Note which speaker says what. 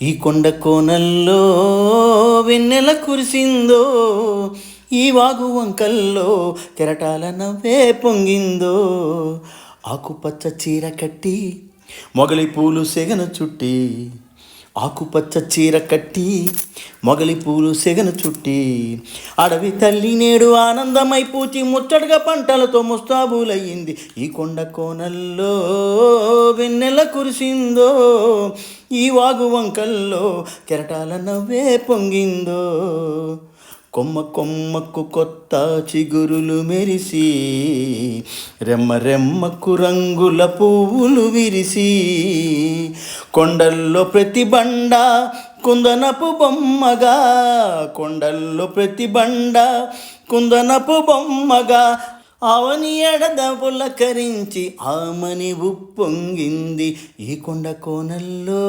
Speaker 1: ఈ కొండ కోనల్లో వెన్నెల కురిసిందో, ఈ వాగు వంకల్లో కెరటాల నవ్వే పొంగిందో. ఆకుపచ్చ చీర కట్టి మొగలి పూలు సెగను చుట్టి, ఆకుపచ్చ చీర కట్టి మొగలి పూలు సెగను చుట్టి, అడవి తల్లి నేడు ఆనందమై పూచి ముచ్చటగా పంటలతో ముస్తాబులయ్యింది. ఈ కొండ కోనల్లో వెన్నెల కురిసిందో, ఈ వాగు వంకల్లో కెరటాల నవ్వే పొంగిందో. కొమ్మ కొమ్మకు కొత్త చిగురులు మెరిసి, రెమ్మ రెమ్మకు రంగుల పువ్వులు విరిసి, కొండల్లో ప్రతి బండ కుందనపు బొమ్మగా, కొండల్లో ప్రతి బండ కుందనపు బొమ్మగా, అవని ఎడద పులకరించి ఆమని ఉప్పొంగింది ఈ కొండ కోనల్లో.